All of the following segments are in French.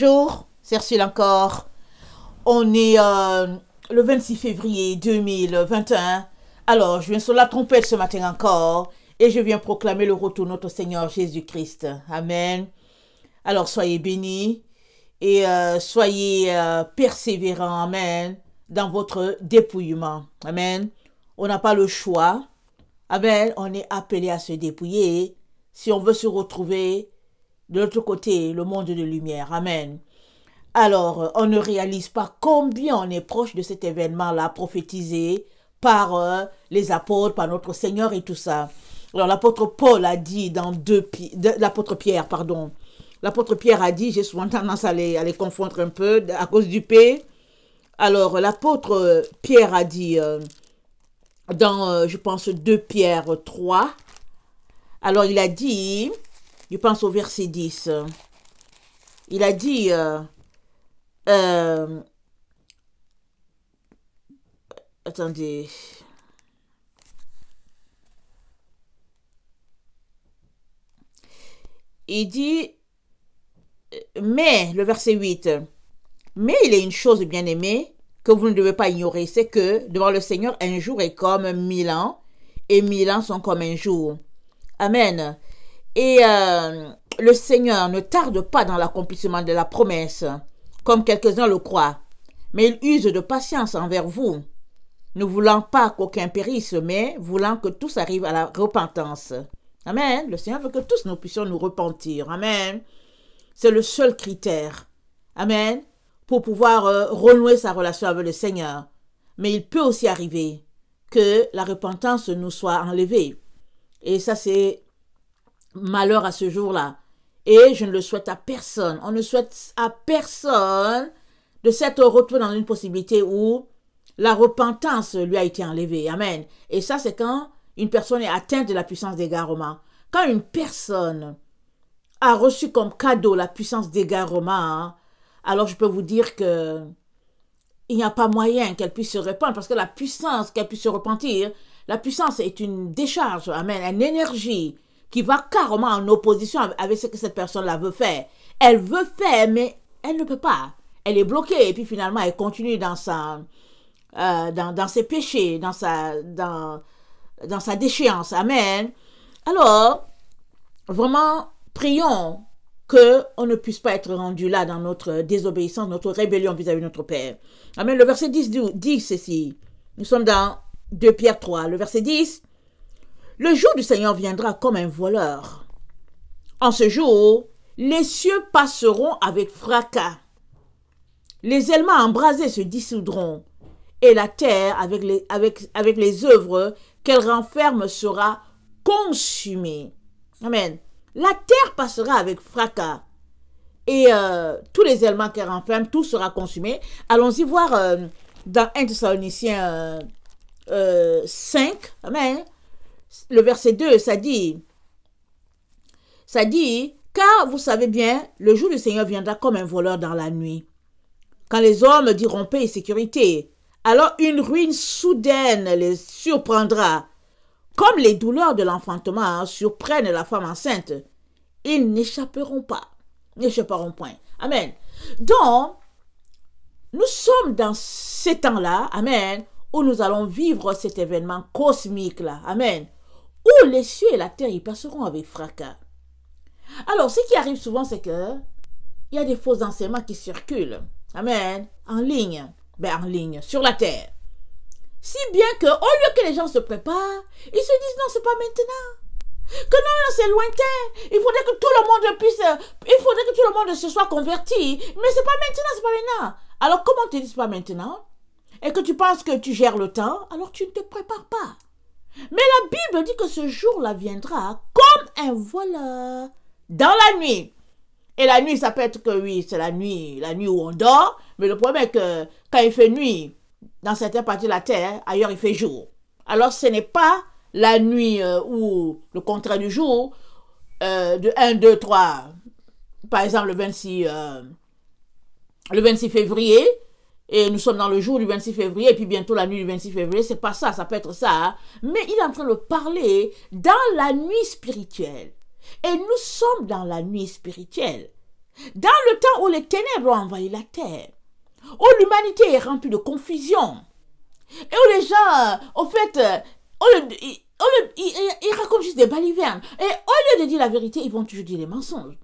Bonjour, c'est Ursule encore. On est le 26 février 2021. Alors, je viens sur la trompette ce matin encore et je viens proclamer le retour de notre Seigneur Jésus-Christ. Amen. Alors, soyez bénis et soyez persévérants, amen, dans votre dépouillement. Amen. On n'a pas le choix. Amen. On est appelé à se dépouiller si on veut se retrouver de l'autre côté, le monde de lumière. Amen. Alors, on ne réalise pas combien on est proche de cet événement-là, prophétisé par les apôtres, par notre Seigneur et tout ça. Alors, l'apôtre Paul a dit dans l'apôtre Pierre, pardon. L'apôtre Pierre a dit, j'ai souvent tendance à les confondre un peu à cause du P. Alors, l'apôtre Pierre a dit dans, je pense, 2 Pierre 3. Alors, il a dit, je pense au verset 10, il a dit, attendez, il dit, mais, le verset 8, mais il est une chose bien aimée que vous ne devez pas ignorer, c'est que devant le Seigneur, un jour est comme 1000 ans, et 1000 ans sont comme un jour. Amen. Et le Seigneur ne tarde pas dans l'accomplissement de la promesse, comme quelques-uns le croient, mais il use de patience envers vous, ne voulant pas qu'aucun périsse, mais voulant que tous arrivent à la repentance. Amen. Le Seigneur veut que tous nous puissions nous repentir. Amen. C'est le seul critère. Amen. Pour pouvoir renouer sa relation avec le Seigneur. Mais il peut aussi arriver que la repentance nous soit enlevée. Et ça, c'est malheur à ce jour-là. Et je ne le souhaite à personne. On ne souhaite à personne de s'être retrouvé dans une possibilité où la repentance lui a été enlevée. Amen. Et ça, c'est quand une personne est atteinte de la puissance d'égarement. Quand une personne a reçu comme cadeau la puissance d'égarement, alors je peux vous dire que il n'y a pas moyen qu'elle puisse se répandre, parce que la puissance qu'elle puisse se repentir, la puissance est une décharge, amen, une énergie qui va carrément en opposition avec ce que cette personne-là veut faire. Elle veut faire, mais elle ne peut pas. Elle est bloquée, et puis finalement, elle continue dans ses péchés, dans sa déchéance. Amen. Alors, vraiment, prions qu'on ne puisse pas être rendu là dans notre désobéissance, notre rébellion vis-à-vis de notre Père. Amen. Le verset 10 dit ceci. Nous sommes dans 2 Pierre 3. Le verset 10. Le jour du Seigneur viendra comme un voleur. En ce jour, les cieux passeront avec fracas. Les éléments embrasés se dissoudront, et la terre, avec les œuvres qu'elle renferme, sera consumée. Amen. La terre passera avec fracas, et tous les éléments qu'elle renferme, tout sera consumé. Allons-y voir dans 1 Thessaloniciens 5, amen. Le verset 2, ça dit, car vous savez bien, le jour du Seigneur viendra comme un voleur dans la nuit. Quand les hommes diront paix et sécurité, alors une ruine soudaine les surprendra. Comme les douleurs de l'enfantement surprennent la femme enceinte, ils n'échapperont pas, n'échapperont point. Amen. Donc, nous sommes dans ces temps-là, amen, où nous allons vivre cet événement cosmique-là, amen, où les cieux et la terre y passeront avec fracas. Alors, ce qui arrive souvent, c'est que il y a des faux enseignements qui circulent, amen, en ligne, sur la terre. Si bien que, au lieu que les gens se préparent, ils se disent non, c'est pas maintenant. Que non, c'est lointain. Il faudrait que tout le monde se soit converti. Mais c'est pas maintenant, c'est pas maintenant. Alors, comment on te dit c'est pas maintenant? Et que tu penses que tu gères le temps, alors tu ne te prépares pas. Mais la Bible dit que ce jour-là viendra comme un voleur dans la nuit. Et la nuit, ça peut être que oui, c'est la nuit où on dort. Mais le problème est que quand il fait nuit, dans certaines parties de la terre, ailleurs il fait jour. Alors ce n'est pas la nuit ou le contraire du jour, de 1, 2, 3, par exemple le 26 février, et nous sommes dans le jour du 26 février, et puis bientôt la nuit du 26 février, c'est pas ça, ça peut être ça, hein. Mais il est en train de parler dans la nuit spirituelle. Et nous sommes dans la nuit spirituelle. Dans le temps où les ténèbres ont envahi la terre, où l'humanité est remplie de confusion, et où les gens, au fait, ils racontent juste des balivernes. Et au lieu de dire la vérité, ils vont toujours dire les mensonges.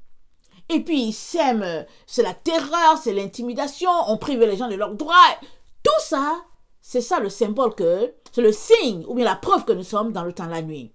Et puis ils sèment, c'est la terreur, c'est l'intimidation, on prive les gens de leurs droits. Tout ça, c'est ça le symbole c'est le signe, ou bien la preuve que nous sommes dans le temps de la nuit.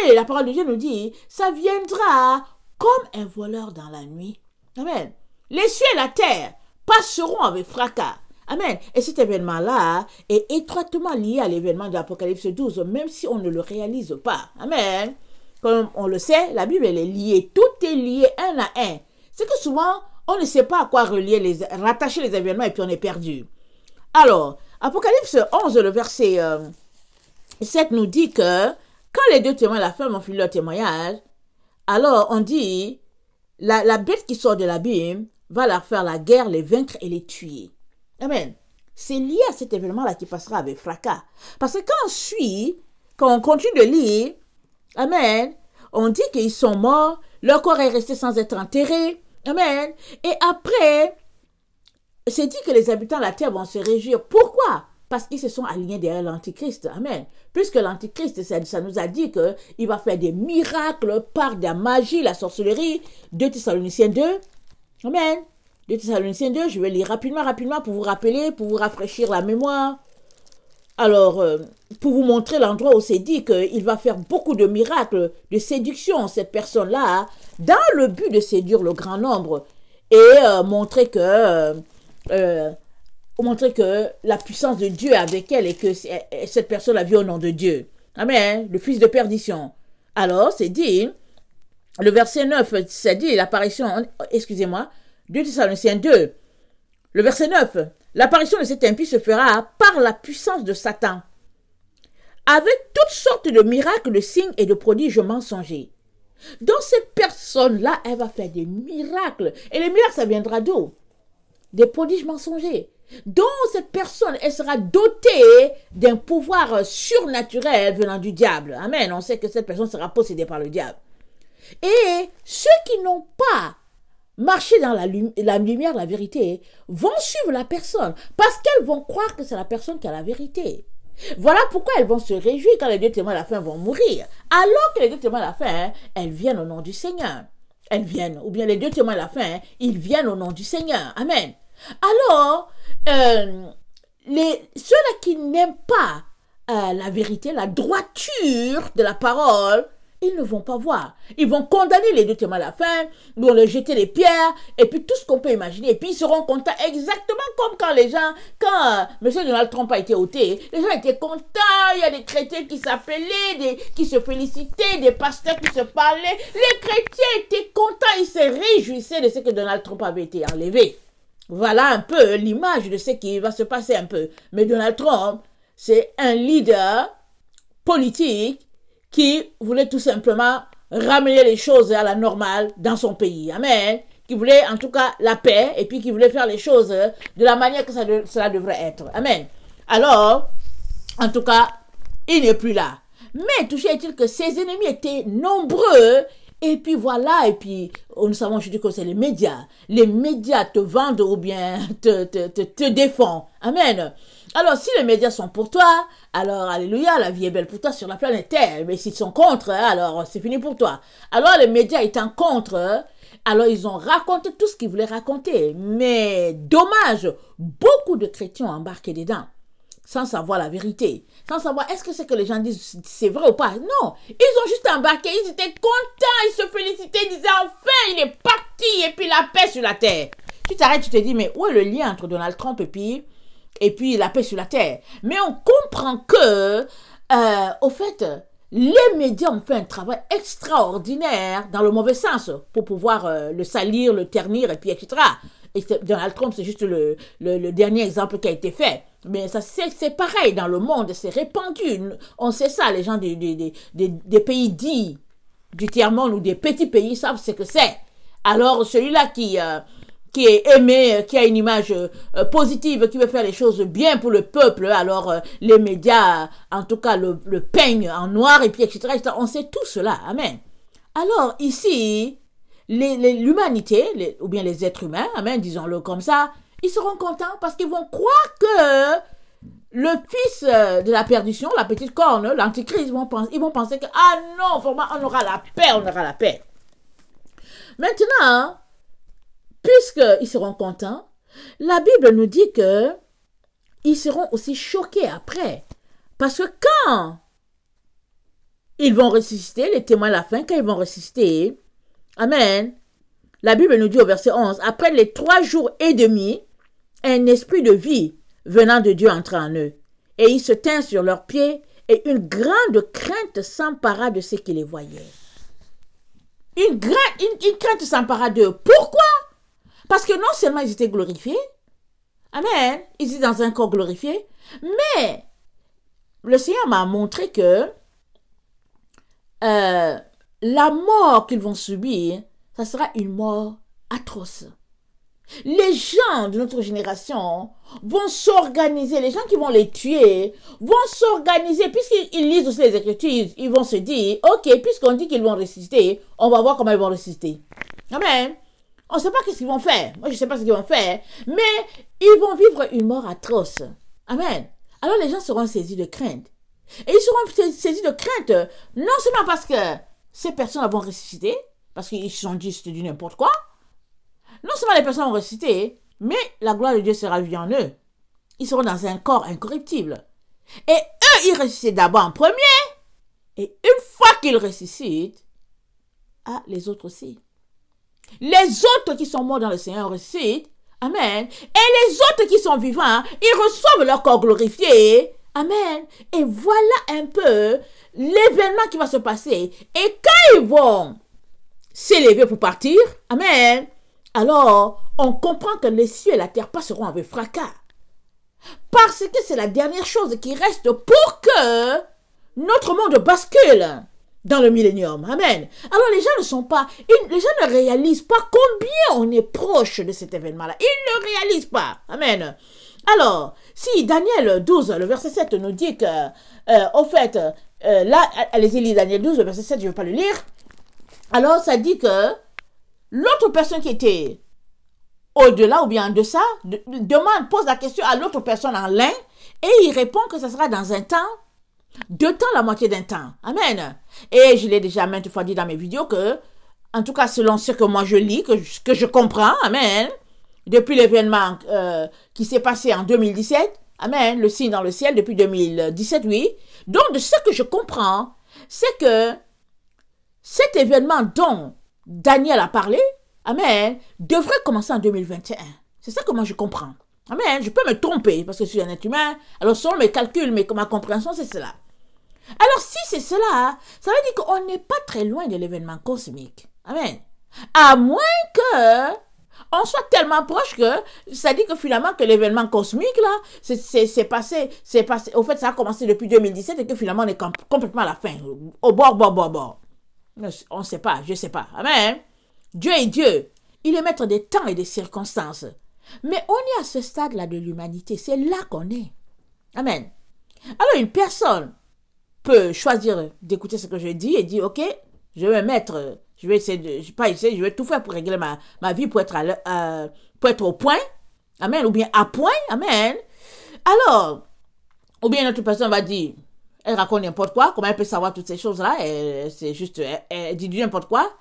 Et la parole de Dieu nous dit, ça viendra comme un voleur dans la nuit. Amen. Les cieux et la terre passeront avec fracas. Amen. Et cet événement-là est étroitement lié à l'événement de l'Apocalypse 12, même si on ne le réalise pas. Amen. Comme on le sait, la Bible elle est liée. Tout est lié un à un. C'est que souvent, on ne sait pas à quoi rattacher les événements et puis on est perdu. Alors, Apocalypse 11, le verset 7 nous dit que quand les deux témoins, la femme, ont fini leur témoignage, alors on dit, la bête qui sort de l'abîme va leur faire la guerre, les vaincre et les tuer. Amen. C'est lié à cet événement-là qui passera avec fracas. Parce que quand on continue de lire, amen, on dit qu'ils sont morts, leur corps est resté sans être enterré. Amen. Et après, c'est dit que les habitants de la terre vont se réjouir. Pourquoi? Parce qu'ils se sont alignés derrière l'Antichrist. Amen. Puisque l'Antichrist, ça nous a dit qu'il va faire des miracles par de la magie, la sorcellerie. 2 Thessaloniciens 2. Amen. 2 Thessaloniciens 2, je vais lire rapidement pour vous rappeler, pour vous rafraîchir la mémoire. Alors, pour vous montrer l'endroit où c'est dit qu'il va faire beaucoup de miracles, de séduction, cette personne-là, dans le but de séduire le grand nombre et montrer que la puissance de Dieu est avec elle et que cette personne a vu au nom de Dieu. Amen. Le fils de perdition. Alors, c'est dit, le verset 9, c'est dit, l'apparition, 2 Thessaloniciens 2, le verset 9, l'apparition de cet impie se fera par la puissance de Satan, avec toutes sortes de miracles, de signes et de prodiges mensongers. Donc cette personne-là, elle va faire des miracles. Et les miracles, ça viendra d'où? Des prodiges mensongers. Donc cette personne, elle sera dotée d'un pouvoir surnaturel venant du diable. Amen. On sait que cette personne sera possédée par le diable. Et ceux qui n'ont pas marché dans la lumière, la vérité, vont suivre la personne parce qu'elles vont croire que c'est la personne qui a la vérité. Voilà pourquoi elles vont se réjouir quand les deux témoins de la fin vont mourir. Alors que les deux témoins de la fin, elles viennent au nom du Seigneur. Elles viennent, ou bien les deux témoins de la fin, ils viennent au nom du Seigneur. Amen. Alors, ceux-là qui n'aiment pas la vérité, la droiture de la parole, ils ne vont pas voir. Ils vont condamner les deux témoins à la fin, ils vont leur jeter les pierres, et puis tout ce qu'on peut imaginer. Et puis ils seront contents, exactement comme quand M. Donald Trump a été ôté, les gens étaient contents, il y a des chrétiens qui s'appelaient, qui se félicitaient, des pasteurs qui se parlaient. Les chrétiens étaient contents, ils se réjouissaient de ce que Donald Trump avait été enlevé. Voilà un peu l'image de ce qui va se passer un peu. Mais Donald Trump, c'est un leader politique qui voulait tout simplement ramener les choses à la normale dans son pays. Amen. Qui voulait en tout cas la paix et puis qui voulait faire les choses de la manière que cela devrait être. Amen. Alors, en tout cas, il n'est plus là. Mais toujours est-il que ses ennemis étaient nombreux. Et puis voilà, et puis nous savons aujourd'hui que c'est les médias. Les médias te vendent ou bien te défendent. Amen. Alors, si les médias sont pour toi, alors, alléluia, la vie est belle pour toi sur la planète Terre. Mais s'ils sont contre, alors c'est fini pour toi. Alors, les médias étant contre, alors ils ont raconté tout ce qu'ils voulaient raconter. Mais, dommage, beaucoup de chrétiens ont embarqué dedans, sans savoir la vérité. Sans savoir, est-ce que c'est que les gens disent, c'est vrai ou pas? Non, ils ont juste embarqué, ils étaient contents, ils se félicitaient, ils disaient, enfin, il est parti, et puis la paix sur la terre. Tu t'arrêtes, tu te dis, mais où est le lien entre Donald Trump et puis la paix sur la terre? Mais on comprend que, au fait, les médias ont fait un travail extraordinaire dans le mauvais sens pour pouvoir le salir, le ternir, et puis etc. Et Donald Trump, c'est juste le dernier exemple qui a été fait. Mais ça, c'est pareil dans le monde, c'est répandu. On sait ça, les gens des pays dits du tiers-monde ou des petits pays savent ce que c'est. Alors, celui-là qui est aimé, qui a une image positive, qui veut faire les choses bien pour le peuple, alors les médias, en tout cas, le peignent en noir, et puis etc., etc. On sait tout cela. Amen. Alors, ici, l'humanité, ou bien les êtres humains, amen, disons-le comme ça, ils seront contents parce qu'ils vont croire que le fils de la perdition, la petite corne, l'antichrist, ils vont penser que, ah non, vraiment, on aura la paix, on aura la paix. Maintenant, puisqu'ils seront contents, la Bible nous dit que ils seront aussi choqués après. Parce que quand ils vont ressusciter, les témoins de la fin, quand ils vont ressusciter, amen, la Bible nous dit au verset 11, après les 3 jours et demi, un esprit de vie venant de Dieu entra en eux. Et ils se tinrent sur leurs pieds, et une grande crainte s'empara de ceux qui les voyaient. Une crainte s'empara d'eux. Pourquoi? Parce que non seulement ils étaient glorifiés, amen, ils étaient dans un corps glorifié, mais le Seigneur m'a montré que la mort qu'ils vont subir, ça sera une mort atroce. Les gens de notre génération vont s'organiser, les gens qui vont les tuer vont s'organiser, puisqu'ils lisent aussi les Écritures, ils vont se dire, ok, puisqu'on dit qu'ils vont ressusciter, on va voir comment ils vont ressusciter. Amen. On ne sait pas ce qu'ils vont faire. Moi, je ne sais pas ce qu'ils vont faire, mais ils vont vivre une mort atroce. Amen. Alors les gens seront saisis de crainte. Et ils seront saisis de crainte, non seulement parce que ces personnes vont ressusciter, parce qu'ils se sont dit, c'est du n'importe quoi. Non seulement les personnes vont ressusciter, mais la gloire de Dieu sera vue en eux. Ils seront dans un corps incorruptible. Et eux, ils ressuscitent d'abord en premier. Et une fois qu'ils ressuscitent, les autres aussi. Les autres qui sont morts dans le Seigneur ressuscitent. Amen. Et les autres qui sont vivants, ils reçoivent leur corps glorifié. Amen. Et voilà un peu l'événement qui va se passer. Et quand ils vont s'élever pour partir, amen, alors on comprend que les cieux et la terre passeront avec fracas. Parce que c'est la dernière chose qui reste pour que notre monde bascule dans le millénium. Amen. Alors les gens les gens ne réalisent pas combien on est proche de cet événement-là. Ils ne réalisent pas. Amen. Alors, si Daniel 12, le verset 7 nous dit que, au fait, là, allez-y, lire Daniel 12, le verset 7, je ne vais pas le lire. Alors, ça dit que l'autre personne qui était au-delà ou bien en deçà, pose la question à l'autre personne en l'un, et il répond que ça sera dans un temps, 2 temps, la moitié d'un temps. Amen. Et je l'ai déjà maintes fois dit dans mes vidéos que, en tout cas, selon ce que moi je lis, que je comprends, amen, depuis l'événement qui s'est passé en 2017, amen, le signe dans le ciel depuis 2017, oui. Donc, de ce que je comprends, c'est que cet événement dont Daniel a parlé, amen, devrait commencer en 2021. C'est ça que moi je comprends. Amen, je peux me tromper parce que je suis un être humain. Alors, selon mes calculs, ma compréhension, c'est cela. Alors, si c'est cela, ça veut dire qu'on n'est pas très loin de l'événement cosmique. Amen. À moins que on soit tellement proche que ça dit que finalement que l'événement cosmique là, c'est passé, au fait ça a commencé depuis 2017 et que finalement on est complètement à la fin, au bord. On ne sait pas, je ne sais pas. Amen. Dieu est Dieu. Il est maître des temps et des circonstances. Mais on est à ce stade-là de l'humanité. C'est là qu'on est. Amen. Alors une personne peut choisir d'écouter ce que je dis et dire, ok, je vais mettre, je vais essayer de, je vais tout faire pour régler ma vie pour être au point. Amen. Ou bien à point. Amen. Alors, ou bien une autre personne va dire, elle raconte n'importe quoi, comment elle peut savoir toutes ces choses-là, c'est juste, elle dit n'importe quoi.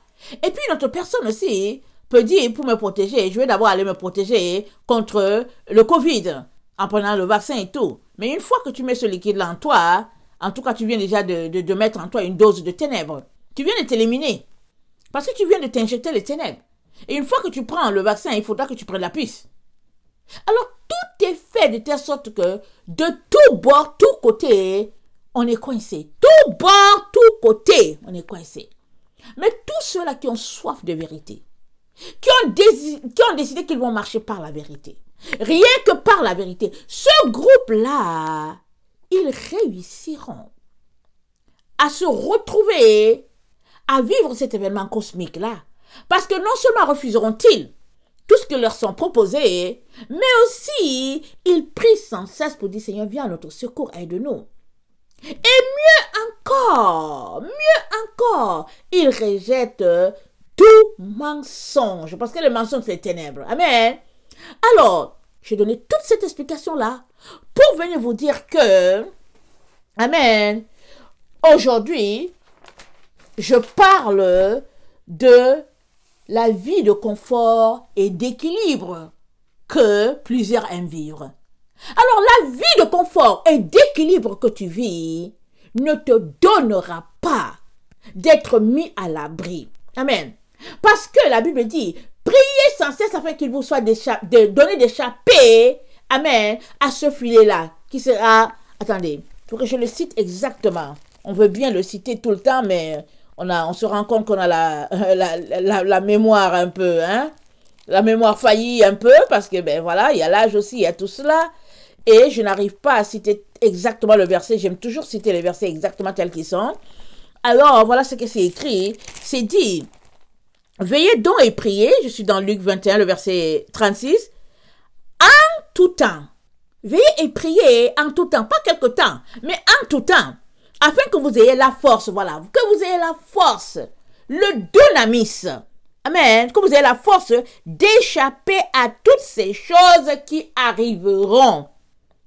Et puis une autre personne aussi peut dire, pour me protéger, je vais d'abord aller me protéger contre le Covid, en prenant le vaccin et tout. Mais une fois que tu mets ce liquide-là en toi, en tout cas tu viens déjà de mettre en toi une dose de ténèbres. Tu viens de t'éliminer. Parce que tu viens de t'injecter les ténèbres. Et une fois que tu prends le vaccin, il faudra que tu prennes la puce. Alors tout est fait de telle sorte que de tout bord, tout côté, on est coincé. Tout bord, tout côté, on est coincé. Mais tous ceux-là qui ont soif de vérité, qui ont décidé qu'ils vont marcher par la vérité, rien que par la vérité, ce groupe-là, ils réussiront à se retrouver, à vivre cet événement cosmique-là. Parce que non seulement refuseront-ils tout ce qui leur sont proposés, mais aussi ils prient sans cesse pour dire, Seigneur, viens à notre secours, aide-nous. Et mieux encore, ils rejettent tout mensonge. Parce que le mensonge, c'est les ténèbres. Amen. Alors, j'ai donné toute cette explication-là pour venir vous dire que, amen, aujourd'hui, je parle de la vie de confort et d'équilibre que plusieurs aiment vivre. Alors, la vie de confort et d'équilibre que tu vis ne te donnera pas d'être mis à l'abri. Amen. Parce que la Bible dit, priez sans cesse afin qu'il vous soit donné d'échapper, amen, à ce filet-là, qui sera, attendez, il faut que je le cite exactement. On veut bien le citer tout le temps, mais on se rend compte qu'on a la mémoire un peu, hein, la mémoire faillit un peu, parce que, ben voilà, il y a l'âge aussi, il y a tout cela, et je n'arrive pas à citer exactement le verset, j'aime toujours citer les versets exactement tels qu'ils sont. Alors, voilà ce que c'est écrit, c'est dit, veillez donc et priez, je suis dans Luc 21, le verset 36, en tout temps. Veillez et priez en tout temps, pas quelque temps, mais en tout temps, afin que vous ayez la force, voilà, que vous ayez la force, le dunamis, amen, que vous ayez la force d'échapper à toutes ces choses qui arriveront.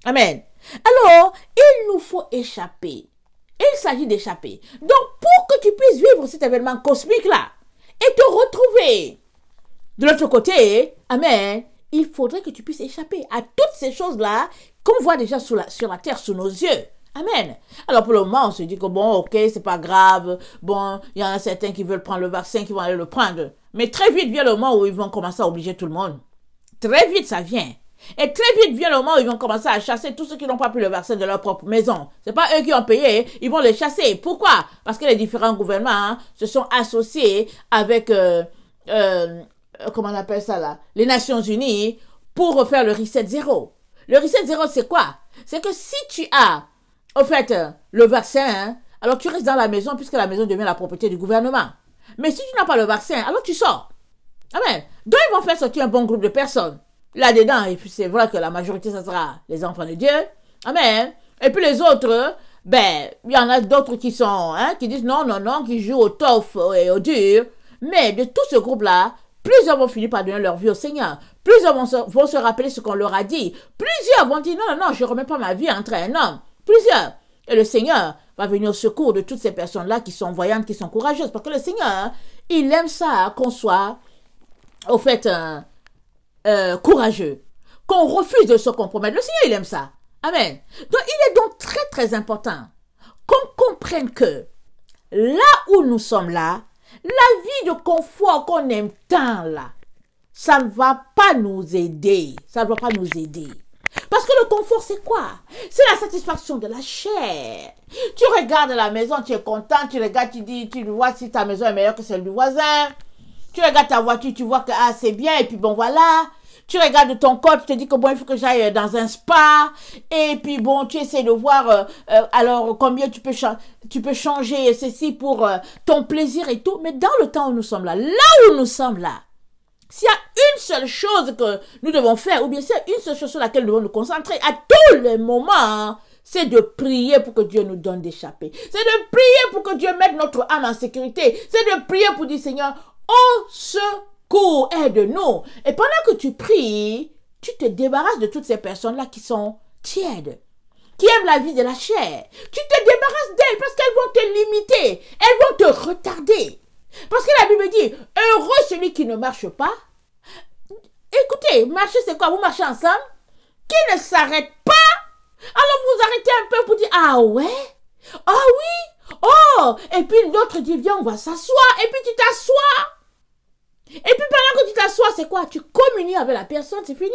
Amen. Alors, il nous faut échapper. Il s'agit d'échapper. Donc, pour que tu puisses vivre cet événement cosmique-là et te retrouver de l'autre côté, amen, il faudrait que tu puisses échapper à toutes ces choses-là qu'on voit déjà sur la terre, sous nos yeux. Amen. Alors, pour le moment, on se dit que bon, ok, c'est pas grave. Bon, il y en a certains qui veulent prendre le vaccin, qui vont aller le prendre. Mais très vite vient le moment où ils vont commencer à obliger tout le monde. Très vite, ça vient. Et très vite vient le moment où ils vont commencer à chasser tous ceux qui n'ont pas pris le vaccin de leur propre maison. C'est pas eux qui ont payé, ils vont les chasser. Pourquoi? Parce que les différents gouvernements se sont associés avec, comment on appelle ça là? Les Nations Unies pour refaire le reset zéro. Le reset zéro, c'est quoi? C'est que si tu as, au fait, le vaccin, hein, alors tu restes dans la maison puisque la maison devient la propriété du gouvernement. Mais si tu n'as pas le vaccin, alors tu sors. Amen. Donc ils vont faire sortir un bon groupe de personnes. Là-dedans, et puis c'est vrai que la majorité, ça sera les enfants de Dieu. Amen. Et puis les autres, ben, il y en a d'autres qui sont, hein, qui disent non, non, non, qui jouent au tough et au dur. Mais de tout ce groupe-là, plusieurs vont finir par donner leur vie au Seigneur. Plusieurs vont se rappeler ce qu'on leur a dit. Plusieurs vont dire non, non, non, je ne remets pas ma vie entre un homme. Plusieurs. Et le Seigneur va venir au secours de toutes ces personnes-là qui sont voyantes, qui sont courageuses. Parce que le Seigneur, il aime ça, qu'on soit, au fait, courageux, qu'on refuse de se compromettre. Le Seigneur, il aime ça. Amen. Donc, il est donc très, très important qu'on comprenne que là où nous sommes là, la vie de confort qu'on aime tant là, ça ne va pas nous aider. Ça ne va pas nous aider. Parce que le confort, c'est quoi? C'est la satisfaction de la chair. Tu regardes la maison, tu es content, tu regardes, tu dis, tu vois si ta maison est meilleure que celle du voisin. Tu regardes ta voiture, tu vois que ah, c'est bien, et puis bon, voilà. Tu regardes ton corps, tu te dis que bon, il faut que j'aille dans un spa. Et puis bon, tu essaies de voir alors combien tu peux changer ceci pour ton plaisir et tout. Mais dans le temps où nous sommes là où nous sommes là, s'il y a une seule chose que nous devons faire, ou bien s'il y a une seule chose sur laquelle nous devons nous concentrer à tous les moments, c'est de prier pour que Dieu nous donne d'échapper. C'est de prier pour que Dieu mette notre âme en sécurité. C'est de prier pour dire, Seigneur, au secours, aide-nous. Et pendant que tu pries, tu te débarrasses de toutes ces personnes-là qui sont tièdes, qui aiment la vie de la chair. Tu te débarrasses d'elles parce qu'elles vont te limiter. Elles vont te retarder. Parce que la Bible dit, heureux celui qui ne marche pas. Écoutez, marcher c'est quoi? Vous marchez ensemble? Qui ne s'arrête pas? Alors vous arrêtez un peu pour dire, ah ouais? Ah oui? Oh! Et puis l'autre dit, viens, on va s'asseoir. Et puis tu t'assois. Et puis pendant que tu t'assois, c'est quoi? Tu communies avec la personne, c'est fini.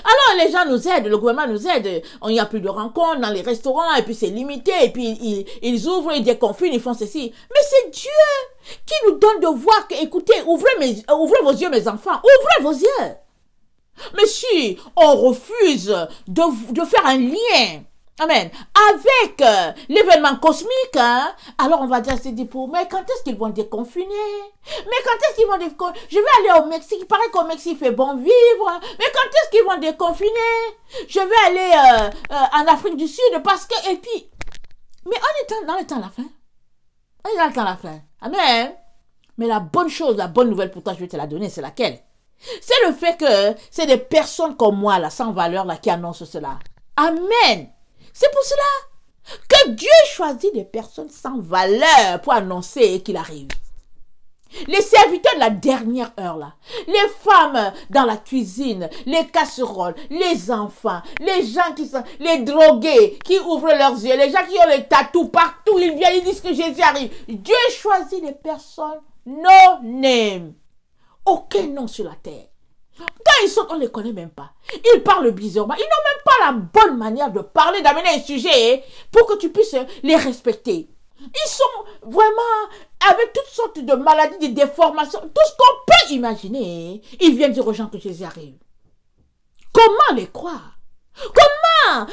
Alors les gens nous aident, le gouvernement nous aide. Il n'y a plus de rencontres dans les restaurants, et puis c'est limité, et puis ils ouvrent, ils déconfinent, ils font ceci. Mais c'est Dieu qui nous donne de voir que, écoutez, ouvrez vos yeux mes enfants, ouvrez vos yeux. Mais si on refuse de faire un lien, amen, avec l'événement cosmique, hein, alors on va dire, c'est dit pour, mais quand est-ce qu'ils vont déconfiner? Mais quand est-ce qu'ils vont déconfiner? Je vais aller au Mexique, il paraît qu'au Mexique il fait bon vivre, mais quand est-ce qu'ils vont déconfiner? Je vais aller en Afrique du Sud parce que, et puis, mais on est dans le temps à la fin. On est dans le temps à la fin. Amen. Mais la bonne chose, la bonne nouvelle pour toi, je vais te la donner, c'est laquelle? C'est le fait que c'est des personnes comme moi, là, sans valeur, là, qui annoncent cela. Amen. C'est pour cela que Dieu choisit des personnes sans valeur pour annoncer qu'il arrive. Les serviteurs de la dernière heure, là, les femmes dans la cuisine, les casseroles, les enfants, les gens qui sont, les drogués qui ouvrent leurs yeux, les gens qui ont les tatous partout, ils viennent, ils disent que Jésus arrive. Dieu choisit des personnes no name. Aucun nom sur la terre. Quand ils sont, on ne les connaît même pas. Ils parlent bizarrement. Ils n'ont même pas la bonne manière de parler, d'amener un sujet pour que tu puisses les respecter. Ils sont vraiment avec toutes sortes de maladies, de déformations, tout ce qu'on peut imaginer. Ils viennent dire aux gens que Jésus arrive. Comment les croire? Comment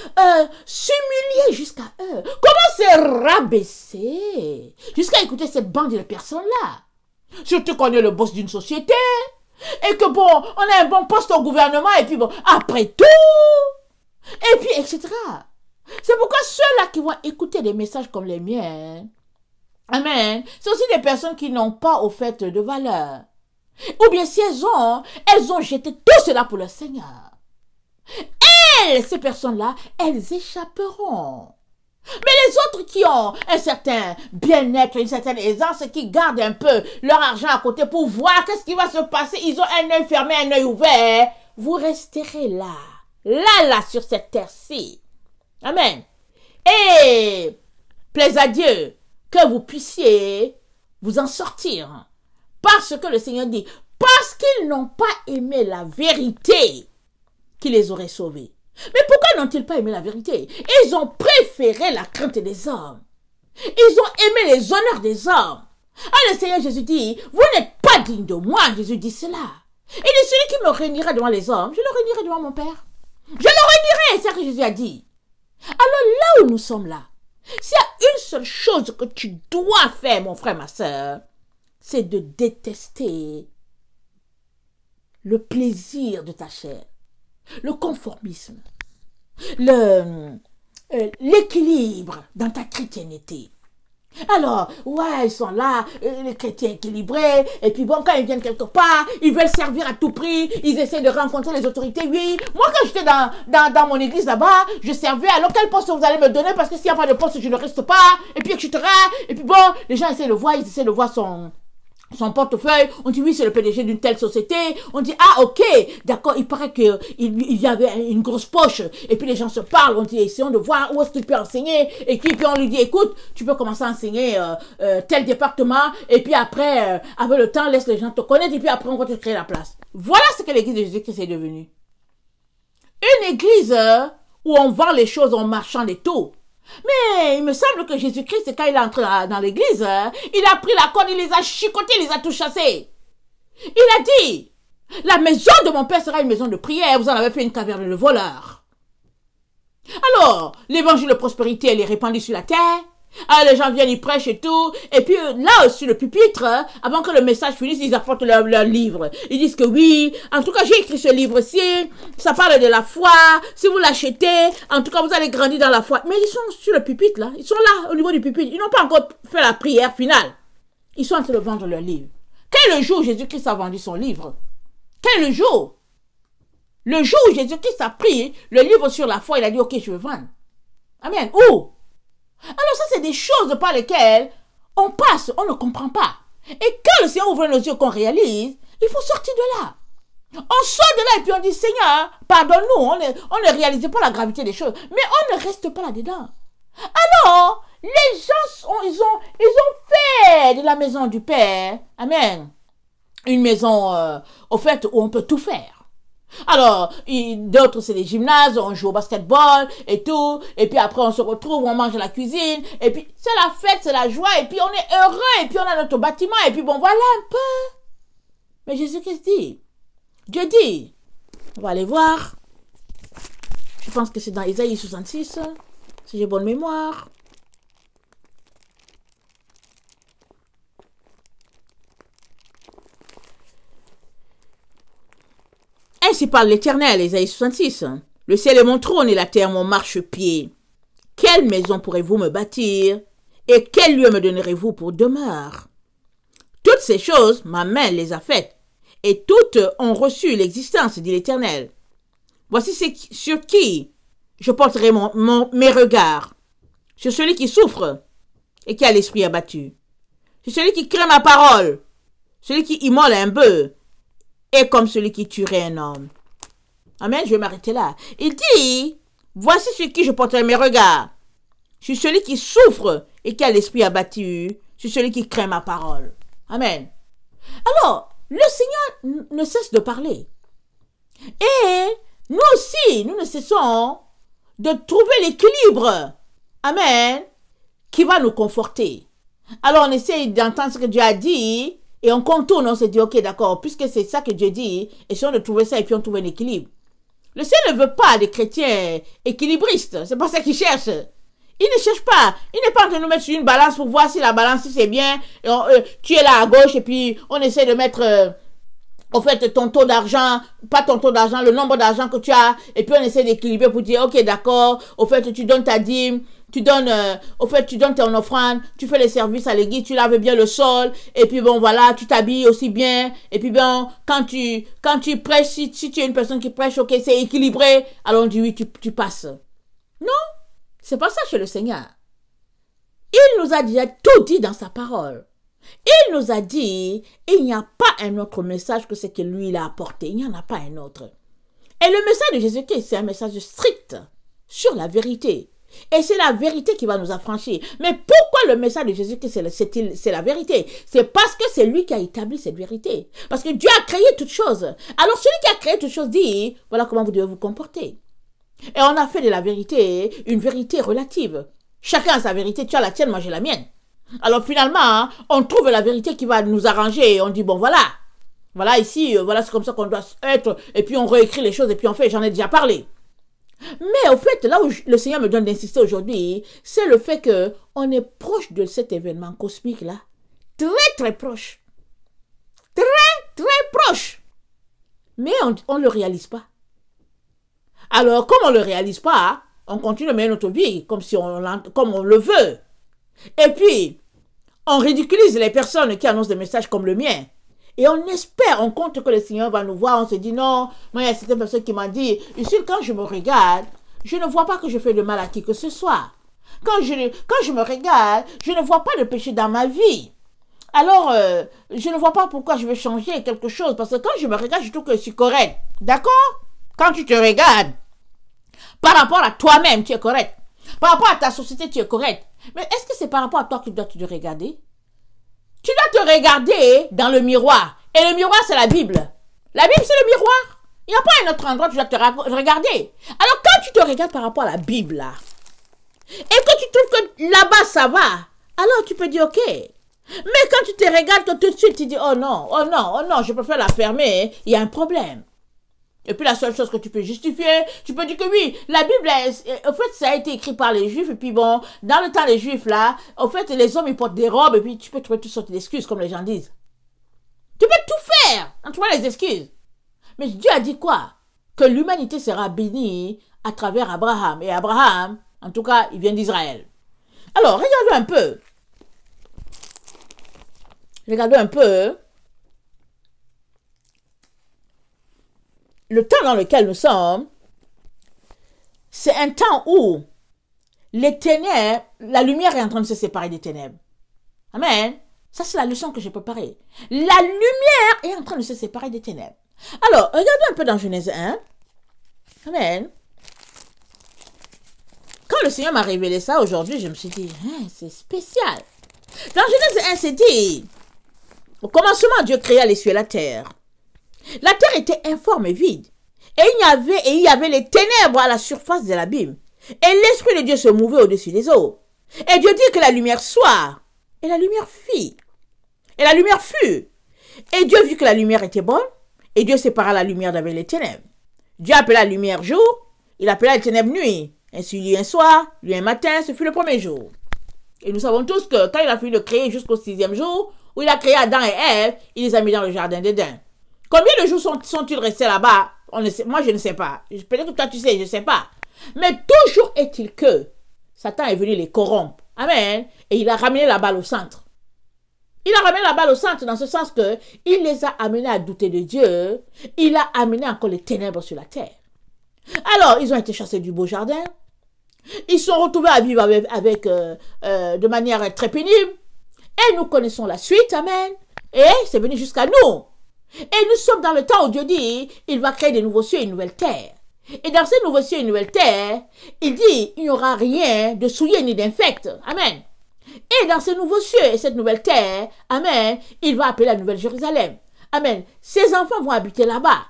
s'humilier jusqu'à eux? Comment se rabaisser jusqu'à écouter cette bande de personnes-là? Surtout qu'on est le boss d'une société et que bon, on a un bon poste au gouvernement et puis bon, après tout, et puis etc. C'est pourquoi ceux-là qui vont écouter des messages comme les miens, amen, c'est aussi des personnes qui n'ont pas au fait de valeur. Ou bien si elles ont jeté tout cela pour le Seigneur. Elles, ces personnes-là, elles échapperont. Mais les autres qui ont un certain bien-être, une certaine aisance, qui gardent un peu leur argent à côté pour voir qu'est-ce qui va se passer, ils ont un œil fermé, un œil ouvert, vous resterez là, sur cette terre-ci. Amen. Et plaise à Dieu que vous puissiez vous en sortir. Parce que le Seigneur dit, parce qu'ils n'ont pas aimé la vérité qui les aurait sauvés. Mais pourquoi n'ont-ils pas aimé la vérité? Ils ont préféré la crainte des hommes. Ils ont aimé les honneurs des hommes. Alors le Seigneur Jésus dit, vous n'êtes pas digne de moi. Jésus dit cela. Il dit, celui qui me réunira devant les hommes, je le réunirai devant mon Père. Je le réunirai, c'est ce que Jésus a dit. Alors là où nous sommes là, s'il y a une seule chose que tu dois faire, mon frère, ma soeur, c'est de détester le plaisir de ta chair, le conformisme, l'équilibre dans ta chrétienté. Alors, ouais, ils sont là, les chrétiens équilibrés, et puis bon, quand ils viennent quelque part, ils veulent servir à tout prix, ils essaient de rencontrer les autorités, oui. Moi, quand j'étais dans mon église là-bas, je servais, alors quel poste vous allez me donner, parce que s'il n'y a pas de poste, je ne reste pas, et puis etc. Et puis bon, les gens essaient de voir, ils essaient de voir son portefeuille, on dit oui c'est le PDG d'une telle société, on dit ah ok, d'accord, il paraît qu'il y avait une grosse poche, et puis les gens se parlent, on dit essayons de voir où est-ce qu'il peut enseigner, et puis on lui dit écoute, tu peux commencer à enseigner tel département, et puis après, avec le temps, laisse les gens te connaître, et puis après on va te créer la place. Voilà ce que l'église de Jésus-Christ est devenue. Une église où on vend les choses en marchant les taux. Mais il me semble que Jésus-Christ, quand il est entré dans l'église, il a pris la corde, il les a chicotés, il les a tous chassés. Il a dit, la maison de mon père sera une maison de prière, vous en avez fait une caverne de voleurs. Alors, l'évangile de prospérité, elle est répandue sur la terre. Alors les gens viennent, ils prêchent et tout. Et puis là, sur le pupitre, avant que le message finisse, ils apportent leur livre. Ils disent que oui, en tout cas, j'ai écrit ce livre-ci. Ça parle de la foi. Si vous l'achetez, en tout cas, vous allez grandir dans la foi. Mais ils sont sur le pupitre, là. Ils sont là, au niveau du pupitre. Ils n'ont pas encore fait la prière finale. Ils sont en train de vendre leur livre. Quel est le jour où Jésus-Christ a vendu son livre? Quel est le jour? Le jour où Jésus-Christ a pris le livre sur la foi, il a dit, ok, je veux vendre. Amen. Où? Alors ça, c'est des choses par lesquelles on passe, on ne comprend pas. Et quand le Seigneur ouvre nos yeux, qu'on réalise, il faut sortir de là. On sort de là et puis on dit, Seigneur, pardonne-nous, on ne réalise pas la gravité des choses. Mais on ne reste pas là-dedans. Alors, les gens, ils ont fait de la maison du Père, amen, une maison, au fait, où on peut tout faire. Alors, d'autres c'est des gymnases, on joue au basketball et tout, et puis après on se retrouve, on mange à la cuisine, et puis c'est la fête, c'est la joie, et puis on est heureux, et puis on a notre bâtiment, et puis bon, voilà un peu. Mais Jésus-Christ dit, Dieu dit, on va aller voir, je pense que c'est dans Isaïe 66, si j'ai bonne mémoire. Ainsi parle l'Éternel, Isaïe 66. Le ciel est mon trône et la terre mon marchepied. Quelle maison pourrez-vous me bâtir et quel lieu me donnerez-vous pour demeure? Toute Toutes ces choses, ma main les a faites, et toutes ont reçu l'existence, dit l'Éternel. Voici sur qui je porterai mes regards, sur celui qui souffre et qui a l'esprit abattu, sur celui qui craint ma parole, celui qui immole un bœuf, et comme celui qui tuerait un homme. Amen, je vais m'arrêter là. Il dit, voici sur qui je porterai mes regards, sur celui qui souffre et qui a l'esprit abattu, sur celui qui craint ma parole. Amen. Alors, le Seigneur ne cesse de parler. Et nous aussi, nous ne cessons de trouver l'équilibre. Amen. Qui va nous conforter. Alors, on essaie d'entendre ce que Dieu a dit et on contourne, on se dit, ok, d'accord, puisque c'est ça que Dieu dit, essayons de trouver ça et puis on trouve un équilibre. Le Seigneur ne veut pas des chrétiens équilibristes. C'est pas ça qu'il cherche. Il ne cherche pas. Il n'est pas en train de nous mettre sur une balance pour voir si la balance, si c'est bien. Tu es là à gauche et puis on essaie de mettre, au fait, ton taux d'argent, pas ton taux d'argent, le nombre d'argent que tu as. Et puis on essaie d'équilibrer pour dire, ok, d'accord, au fait, tu donnes ta dîme. Tu donnes, au fait, tu donnes ton offrande, tu fais les services à l'église, tu laves bien le sol, et puis bon, voilà, tu t'habilles aussi bien, et puis bon, quand tu prêches, si tu es une personne qui prêche, ok, c'est équilibré, alors on dit oui, tu passes. Non, c'est pas ça chez le Seigneur. Il nous a déjà tout dit dans sa parole. Il nous a dit, il n'y a pas un autre message que ce que lui, il a apporté. Il n'y en a pas un autre. Et le message de Jésus-Christ, c'est un message strict sur la vérité. Et c'est la vérité qui va nous affranchir. Mais pourquoi le message de Jésus-Christ, c'est la vérité? C'est parce que c'est lui qui a établi cette vérité. Parce que Dieu a créé toutes choses. Alors celui qui a créé toutes choses dit, voilà comment vous devez vous comporter. Et on a fait de la vérité une vérité relative. Chacun a sa vérité, tu as la tienne, moi j'ai la mienne. Alors finalement, on trouve la vérité qui va nous arranger et on dit, bon voilà. Voilà ici, voilà c'est comme ça qu'on doit être. Et puis on réécrit les choses et puis on fait, j'en ai déjà parlé. Mais au fait, là où le Seigneur me donne d'insister aujourd'hui, c'est le fait qu'on est proche de cet événement cosmique-là. Très, très proche. Très, très proche. Mais on ne le réalise pas. Alors, comme on ne le réalise pas, on continue de mener notre vie comme on le veut. Et puis, on ridiculise les personnes qui annoncent des messages comme le mien. Et on espère, on compte que le Seigneur va nous voir, on se dit non, moi il y a certaines personnes qui m'ont dit, ici quand je me regarde, je ne vois pas que je fais de mal à qui que ce soit. Quand je me regarde, je ne vois pas de péché dans ma vie. Alors, je ne vois pas pourquoi je vais changer quelque chose, parce que quand je me regarde, je trouve que je suis correct. D'accord? Quand tu te regardes, par rapport à toi-même, tu es correct. Par rapport à ta société, tu es correct. Mais est-ce que c'est par rapport à toi que tu dois te regarder? Tu dois te regarder dans le miroir. Et le miroir, c'est la Bible. La Bible, c'est le miroir. Il n'y a pas un autre endroit où tu dois te regarder. Alors, quand tu te regardes par rapport à la Bible, là, et que tu trouves que là-bas, ça va, alors tu peux dire, ok. Mais quand tu te regardes, que tout de suite, tu dis, oh non, je préfère la fermer, il y a un problème. Et puis la seule chose que tu peux justifier, tu peux dire que oui, la Bible, en fait, ça a été écrit par les Juifs, et puis bon, dans le temps des Juifs, là, en fait, les hommes, ils portent des robes, et puis tu peux trouver toutes sortes d'excuses, comme les gens disent. Tu peux tout faire en trouvant les excuses. Mais Dieu a dit quoi? Que l'humanité sera bénie à travers Abraham. Et Abraham, en tout cas, il vient d'Israël. Alors, regardons un peu. Regardons un peu le temps dans lequel nous sommes. C'est un temps où les ténèbres, la lumière est en train de se séparer des ténèbres. Amen. Ça, c'est la leçon que j'ai préparée. La lumière est en train de se séparer des ténèbres. Alors, regardons un peu dans Genèse 1. Amen. Quand le Seigneur m'a révélé ça aujourd'hui, je me suis dit, hein, c'est spécial. Dans Genèse 1, c'est dit, au commencement, Dieu créa les cieux et la terre. La terre était informe et vide. Et il y avait les ténèbres à la surface de l'abîme. Et l'Esprit de Dieu se mouvait au-dessus des eaux. Et Dieu dit que la lumière soit. Et la lumière fit. Et la lumière fut. Et Dieu vit que la lumière était bonne. Et Dieu sépara la lumière d'avec les ténèbres. Dieu appela la lumière jour. Il appela les ténèbres nuit. Ainsi lui un soir, lui un matin, ce fut le premier jour. Et nous savons tous que quand il a fini de créer jusqu'au 6e jour, où il a créé Adam et Ève, il les a mis dans le jardin d'Éden. Combien de jours sont-ils restés là-bas? Moi, je ne sais pas. Peut-être que toi, tu sais, je ne sais pas. Mais toujours est-il que Satan est venu les corrompre. Amen. Et il a ramené la balle au centre. Il a ramené la balle au centre dans ce sens que il les a amenés à douter de Dieu. Il a amené encore les ténèbres sur la terre. Alors, ils ont été chassés du beau jardin. Ils sont retrouvés à vivre de manière très pénible. Et nous connaissons la suite, amen. Et c'est venu jusqu'à nous. Et nous sommes dans le temps où Dieu dit, il va créer de nouveaux cieux et une nouvelle terre. Et dans ces nouveaux cieux et une nouvelle terre, il dit, il n'y aura rien de souillé ni d'infect. Amen. Et dans ces nouveaux cieux et cette nouvelle terre, amen, il va appeler la Nouvelle Jérusalem. Amen. Ces enfants vont habiter là-bas.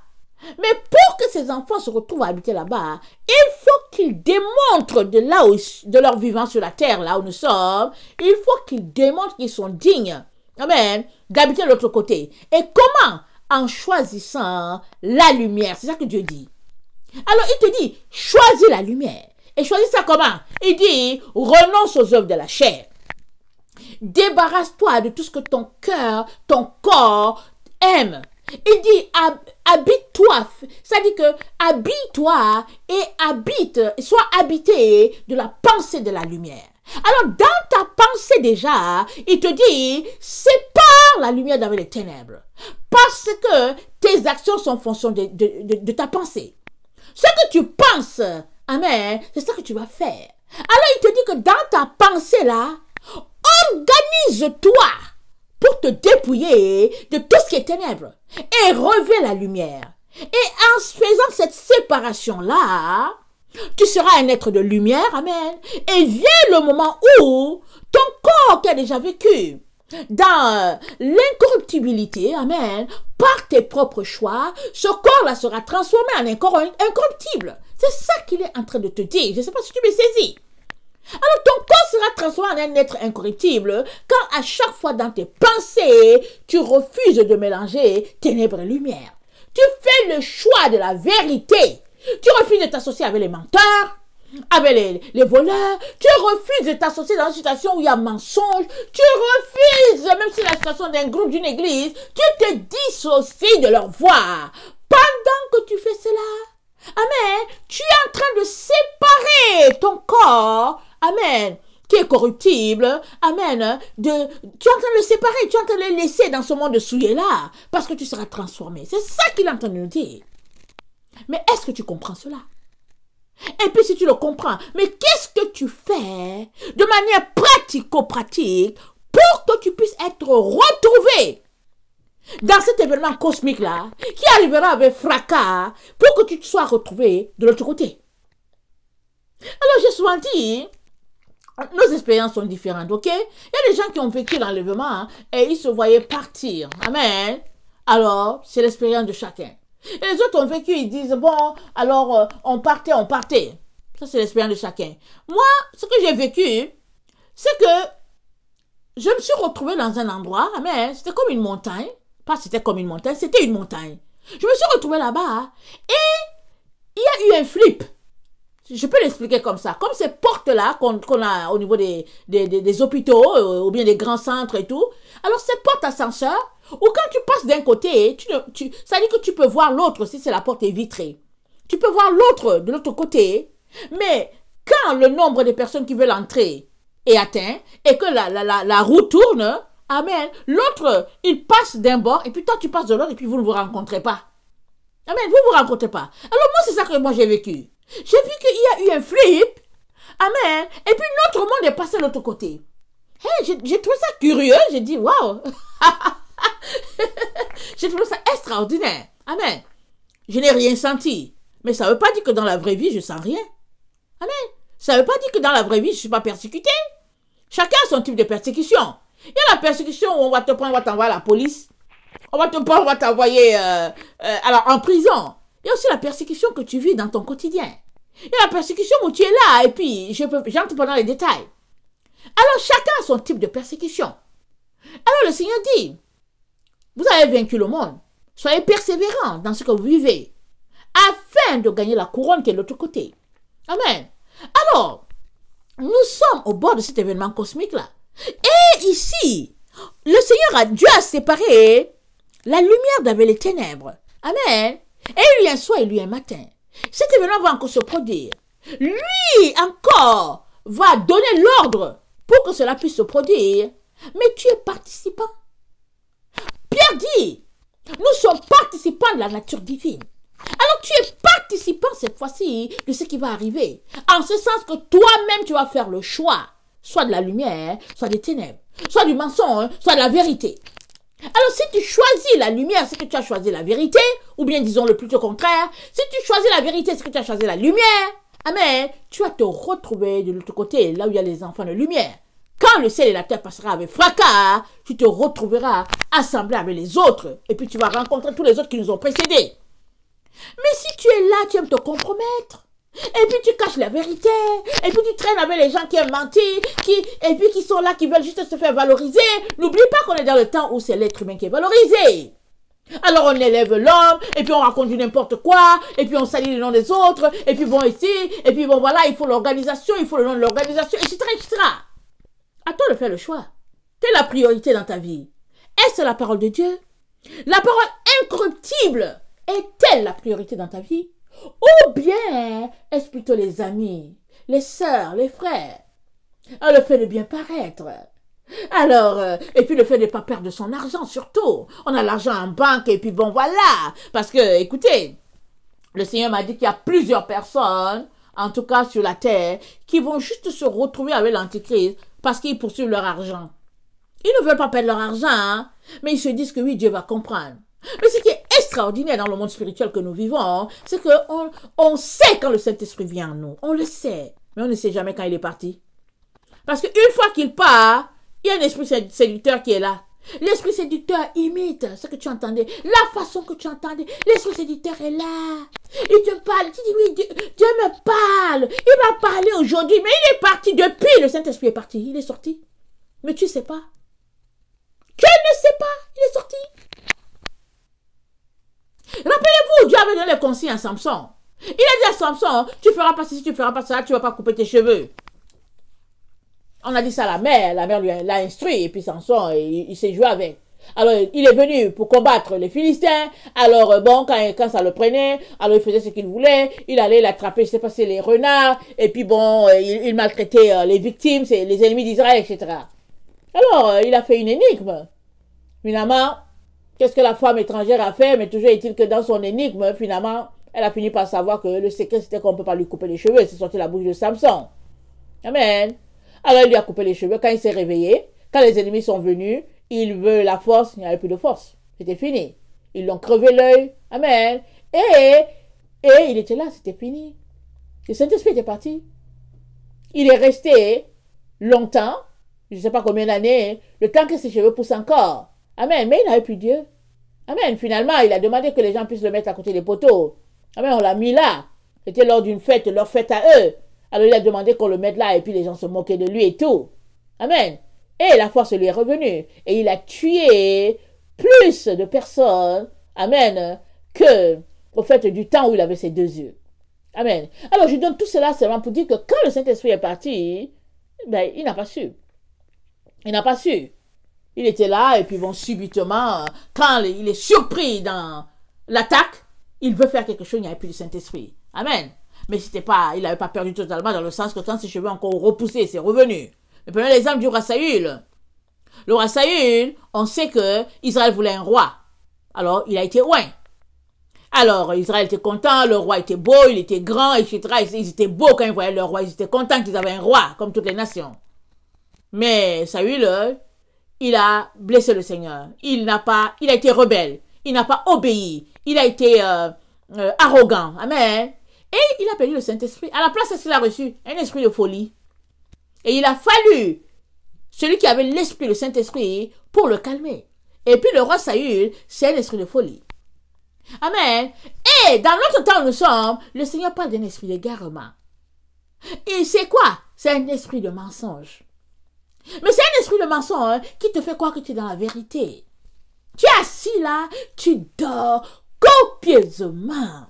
Mais pour que ces enfants se retrouvent à habiter là-bas, il faut qu'ils démontrent de leur vivant sur la terre, là où nous sommes, il faut qu'ils démontrent qu'ils sont dignes, amen, d'habiter de l'autre côté. Et comment? En choisissant la lumière. C'est ça que Dieu dit. Alors il te dit, choisis la lumière. Et choisis ça comment? Il dit, renonce aux œuvres de la chair. Débarrasse-toi de tout ce que ton cœur, ton corps aime. Il dit, habite-toi, ça dit que habille-toi et sois habité de la pensée de la lumière. Alors, dans ta pensée déjà, il te dit, sépare la lumière d'avec les ténèbres. Parce que tes actions sont en fonction de ta pensée. Ce que tu penses, amen, c'est ça que tu vas faire. Alors, il te dit que dans ta pensée là, organise-toi pour te dépouiller de tout ce qui est ténèbres et reviens la lumière. Et en faisant cette séparation-là, tu seras un être de lumière, amen. Et vient le moment où ton corps qui a déjà vécu dans l'incorruptibilité, amen, par tes propres choix, ce corps-là sera transformé en un corps incorruptible. C'est ça qu'il est en train de te dire. Je ne sais pas si tu me saisis. Alors ton corps sera transformé en un être incorruptible quand à chaque fois dans tes pensées, tu refuses de mélanger ténèbres et lumière. Tu fais le choix de la vérité. Tu refuses de t'associer avec les menteurs, avec les voleurs. Tu refuses de t'associer dans une situation où il y a mensonge. Tu refuses, même si la situation d'un groupe, d'une église, tu te dissocies de leur voix. Pendant que tu fais cela, amen, tu es en train de séparer ton corps, amen, qui est corruptible, amen, tu es en train de le séparer, tu es en train de le laisser dans ce monde souillé-là, parce que tu seras transformé. C'est ça qu'il est en train de nous dire. Mais est-ce que tu comprends cela? Et puis si tu le comprends, mais qu'est-ce que tu fais de manière pratico-pratique pour que tu puisses être retrouvé dans cet événement cosmique-là, qui arrivera avec fracas, pour que tu te sois retrouvé de l'autre côté? Alors j'ai souvent dit, nos expériences sont différentes, ok? Il y a des gens qui ont vécu l'enlèvement et ils se voyaient partir. Amen. Alors, c'est l'expérience de chacun. Et les autres ont vécu, ils disent, bon, alors on partait. Ça, c'est l'expérience de chacun. Moi, ce que j'ai vécu, c'est que je me suis retrouvée dans un endroit, amen, c'était comme une montagne. Pas c'était comme une montagne, c'était une montagne. Je me suis retrouvée là-bas et il y a eu un flip. Je peux l'expliquer comme ça. Comme ces portes-là qu'on a au niveau des hôpitaux ou bien des grands centres et tout. Alors, ces portes ascenseurs, ou quand tu passes d'un côté, ça dit que tu peux voir l'autre si c'est la porte est vitrée. Tu peux voir l'autre de l'autre côté. Mais quand le nombre de personnes qui veulent entrer est atteint et que la roue tourne, amen, l'autre, il passe d'un bord et puis toi, tu passes de l'autre et puis vous ne vous rencontrez pas. Amen, vous ne vous rencontrez pas. Alors moi, c'est ça que moi j'ai vécu. J'ai vu qu'il y a eu un flip. Amen. Et puis notre monde est passé de l'autre côté. Hey, j'ai trouvé ça curieux. J'ai dit, waouh. J'ai trouvé ça extraordinaire. Amen. Je n'ai rien senti. Mais ça ne veut pas dire que dans la vraie vie, je ne sens rien. Amen. Ça ne veut pas dire que dans la vraie vie, je ne suis pas persécuté. Chacun a son type de persécution. Il y a la persécution où on va te prendre, on va t'envoyer à la police. On va te prendre, on va t'envoyer en prison. Il y a aussi la persécution que tu vis dans ton quotidien. Il y a la persécution où tu es là et puis j'entre pas dans les détails. Alors chacun a son type de persécution. Alors le Seigneur dit, vous avez vaincu le monde. Soyez persévérants dans ce que vous vivez afin de gagner la couronne qui est de l'autre côté. Amen. Alors, nous sommes au bord de cet événement cosmique-là. Et ici, le Seigneur, Dieu a séparé la lumière d'avec les ténèbres. Amen. Et il y a un soir et lui un matin. Cet événement va encore se produire. Lui encore va donner l'ordre pour que cela puisse se produire. Mais tu es participant. Pierre dit, nous sommes participants de la nature divine. Alors tu es participant cette fois-ci de ce qui va arriver. En ce sens que toi-même tu vas faire le choix. Soit de la lumière, soit des ténèbres. Soit du mensonge, soit de la vérité. Alors si tu choisis la lumière, c'est que tu as choisi la vérité. Ou bien disons le plutôt contraire. Si tu choisis la vérité, c'est que tu as choisi la lumière. Amen. Tu vas te retrouver de l'autre côté, là où il y a les enfants de lumière. Quand le ciel et la terre passera avec fracas, tu te retrouveras assemblé avec les autres. Et puis tu vas rencontrer tous les autres qui nous ont précédés. Mais si tu es là, tu aimes te compromettre. Et puis tu caches la vérité. Et puis tu traînes avec les gens qui aiment mentir. Et puis qui sont là, qui veulent juste se faire valoriser. N'oublie pas qu'on est dans le temps où c'est l'être humain qui est valorisé. Alors on élève l'homme, et puis on raconte du n'importe quoi, et puis on salit le nom des autres, et puis bon ici, et puis bon voilà, il faut l'organisation, il faut le nom de l'organisation, etc., etc. À toi de faire le choix. Quelle est la priorité dans ta vie? Est-ce la parole de Dieu? La parole incorruptible est-elle la priorité dans ta vie? Ou bien est-ce plutôt les amis, les sœurs, les frères? Le fait de bien paraître. Alors, et puis le fait de ne pas perdre son argent surtout. On a l'argent en banque et puis bon voilà. Parce que, écoutez, le Seigneur m'a dit qu'il y a plusieurs personnes, en tout cas sur la terre, qui vont juste se retrouver avec l'Antichrist parce qu'ils poursuivent leur argent. Ils ne veulent pas perdre leur argent, hein, mais ils se disent que oui, Dieu va comprendre. Mais ce qui est extraordinaire dans le monde spirituel que nous vivons, c'est qu'on sait quand le Saint-Esprit vient en nous. On le sait, mais on ne sait jamais quand il est parti. Parce qu'une fois qu'il part, il y a un esprit séducteur qui est là. L'esprit séducteur imite ce que tu entendais, la façon que tu entendais. L'esprit séducteur est là. Il te parle. Tu dis oui, Dieu me parle. Il m'a parlé aujourd'hui, mais il est parti depuis. Le Saint-Esprit est parti. Il est sorti. Mais tu ne sais pas. Tu ne sais pas. Il est sorti. Rappelez-vous, Dieu avait donné les consignes à Samson. Il a dit à Samson, tu feras pas ceci, tu feras pas ça, tu ne vas pas couper tes cheveux. On a dit ça à la mère lui l'a instruit, et puis Samson, il s'est joué avec. Alors, il est venu pour combattre les Philistins. Alors, bon, quand ça le prenait, alors il faisait ce qu'il voulait. Il allait l'attraper, je sais pas, c'est les renards. Et puis bon, il maltraitait les victimes, c'est les ennemis d'Israël, etc. Alors, il a fait une énigme. Finalement, qu'est-ce que la femme étrangère a fait? Mais toujours est-il que dans son énigme, finalement, elle a fini par savoir que le secret, c'était qu'on ne peut pas lui couper les cheveux. C'est sorti de la bouche de Samson. Amen. Alors, il lui a coupé les cheveux. Quand il s'est réveillé, quand les ennemis sont venus, il veut la force, il n'y avait plus de force. C'était fini. Ils l'ont crevé l'œil. Amen. Et il était là, c'était fini. Le Saint-Esprit était parti. Il est resté longtemps, je ne sais pas combien d'années, le temps que ses cheveux poussent encore. Amen. Mais il n'avait plus Dieu. Amen. Finalement, il a demandé que les gens puissent le mettre à côté des poteaux. Amen. On l'a mis là. C'était lors d'une fête, leur fête à eux. Alors il a demandé qu'on le mette là et puis les gens se moquaient de lui et tout. Amen. Et la force lui est revenue. Et il a tué plus de personnes, amen, que au fait du temps où il avait ses deux yeux. Amen. Alors je donne tout cela seulement pour dire que quand le Saint-Esprit est parti, ben, il n'a pas su. Il n'a pas su. Il était là et puis bon, subitement, quand il est surpris dans l'attaque, il veut faire quelque chose, il n'y avait plus de Saint-Esprit. Amen. Mais c'était pas, il n'avait pas perdu totalement dans le sens que quand ses cheveux encore repoussés, c'est revenu. Mais prenons l'exemple du roi Saül. Le roi Saül, on sait que Israël voulait un roi. Alors, il a été oint. Alors, Israël était content, le roi était beau, il était grand, etc. Ils étaient beaux quand ils voyaient leur roi, ils étaient contents qu'ils avaient un roi, comme toutes les nations. Mais Saül, il a blessé le Seigneur. Il a été rebelle. Il n'a pas obéi. Il a été arrogant. Amen. Et il a perdu le Saint-Esprit. À la place, est-ce qu'il a reçu? Un esprit de folie. Et il a fallu celui qui avait l'esprit, le Saint-Esprit, pour le calmer. Et puis le roi Saül, c'est un esprit de folie. Amen. Et dans notre temps où nous sommes, le Seigneur parle d'un esprit d'égarement. Et c'est quoi? C'est un esprit de mensonge. Mais c'est un esprit de mensonge qui te fait croire que tu es dans la vérité. Tu es assis là, tu dors copieusement.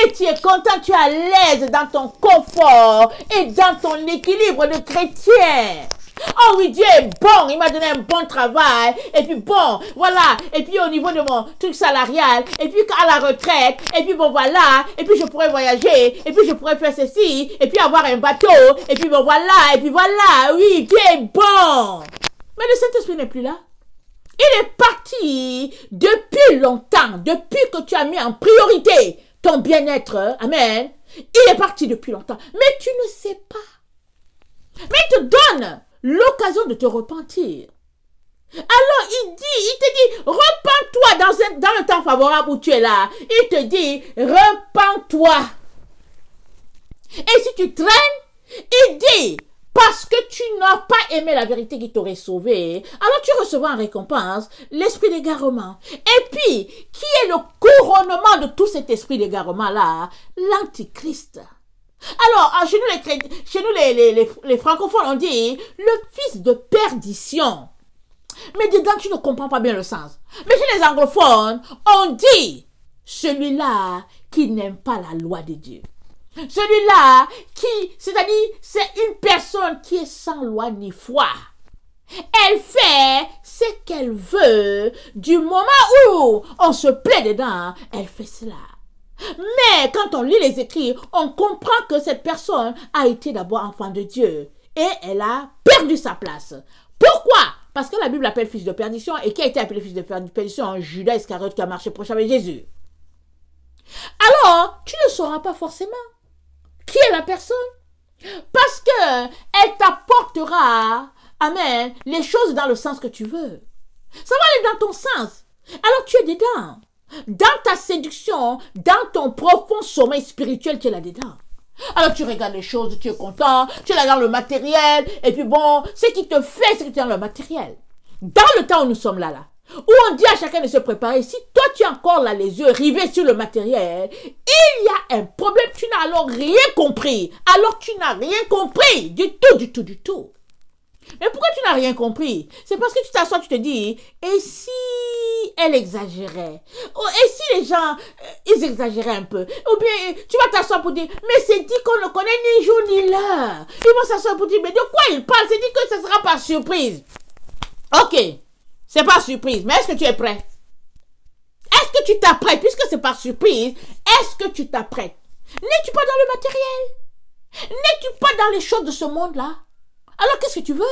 Et tu es content, tu es à l'aise dans ton confort et dans ton équilibre de chrétien. Oh oui, Dieu est bon, il m'a donné un bon travail. Et puis bon, voilà. Et puis au niveau de mon truc salarial, et puis à la retraite, et puis bon voilà. Et puis je pourrais voyager, et puis je pourrais faire ceci, et puis avoir un bateau, et puis bon voilà, et puis voilà. Oui, Dieu est bon. Mais le Saint-Esprit n'est plus là. Il est parti depuis longtemps, depuis que tu as mis en priorité ton bien-être. Amen. Il est parti depuis longtemps. Mais tu ne sais pas. Mais il te donne l'occasion de te repentir. Alors il te dit, repens-toi dans le temps favorable où tu es là. Il te dit, repens-toi. Et si tu traînes, il dit, parce que tu n'as pas aimé la vérité qui t'aurait sauvé, alors tu recevras en récompense l'esprit d'égarement. Et puis, qui est le couronnement de tout cet esprit d'égarement-là? L'Antichrist. Alors, chez nous les francophones, on dit le fils de perdition. Mais dedans, tu ne comprends pas bien le sens. Mais chez les anglophones, on dit celui-là qui n'aime pas la loi de Dieu. Celui-là c'est-à-dire, c'est une personne qui est sans loi ni foi. Elle fait ce qu'elle veut. Du moment où on se plaît dedans, elle fait cela. Mais quand on lit les écrits, on comprend que cette personne a été d'abord enfant de Dieu. Et elle a perdu sa place. Pourquoi? Parce que la Bible l'appelle fils de perdition. Et qui a été appelé fils de perdition? Judas Iscariote qui a marché proche avec Jésus. Alors, tu ne sauras pas forcément qui est la personne. Parce que elle t'apportera, amen, les choses dans le sens que tu veux. Ça va aller dans ton sens. Alors tu es dedans. Dans ta séduction, dans ton profond sommeil spirituel, tu es là-dedans. Alors tu regardes les choses, tu es content, tu es là dans le matériel, et puis bon, ce qui te fait, c'est que tu es dans le matériel. Dans le temps où nous sommes là, où on dit à chacun de se préparer, si toi tu as encore là les yeux rivés sur le matériel, il y a un problème, tu n'as alors rien compris. Alors tu n'as rien compris, du tout. Mais pourquoi tu n'as rien compris? C'est parce que tu t'assois, tu te dis, et si elle exagérait? Et si les gens, ils exagéraient un peu? Ou bien, tu vas t'asseoir pour dire, mais c'est dit qu'on ne connaît ni jour ni l'heure. Ils vont s'asseoir pour dire, mais de quoi ils parlent? C'est dit que ce sera par surprise. Ok, c'est pas surprise, mais est-ce que tu es prêt? Est-ce que tu t'apprêtes? Puisque c'est par surprise, est-ce que tu t'apprêtes? N'es-tu pas dans le matériel? N'es-tu pas dans les choses de ce monde-là? Alors qu'est-ce que tu veux?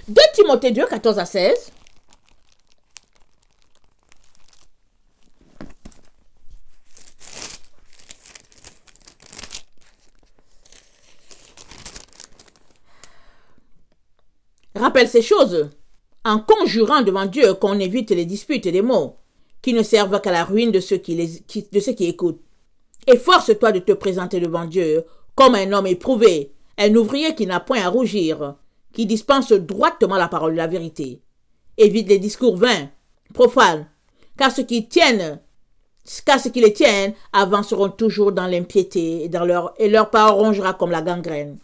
De Timothée 2, 14 à 16. Rappelle ces choses en conjurant devant Dieu qu'on évite les disputes et les mots qui ne servent qu'à la ruine de ceux qui écoutent. Efforce-toi de te présenter devant Dieu comme un homme éprouvé, un ouvrier qui n'a point à rougir, qui dispense droitement la parole de la vérité. Évite les discours vains, profanes, car ceux qui les tiennent avanceront toujours dans l'impiété et leur parole rongera comme la gangrène.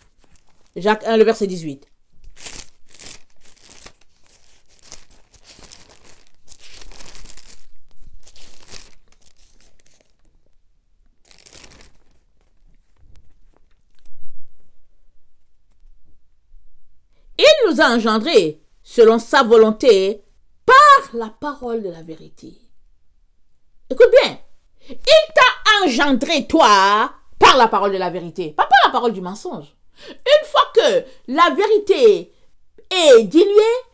Jacques 1, le verset 18. Il nous a engendrés selon sa volonté par la parole de la vérité. Écoute bien, il t'a engendré toi par la parole de la vérité, pas par la parole du mensonge. Une fois que la vérité est diluée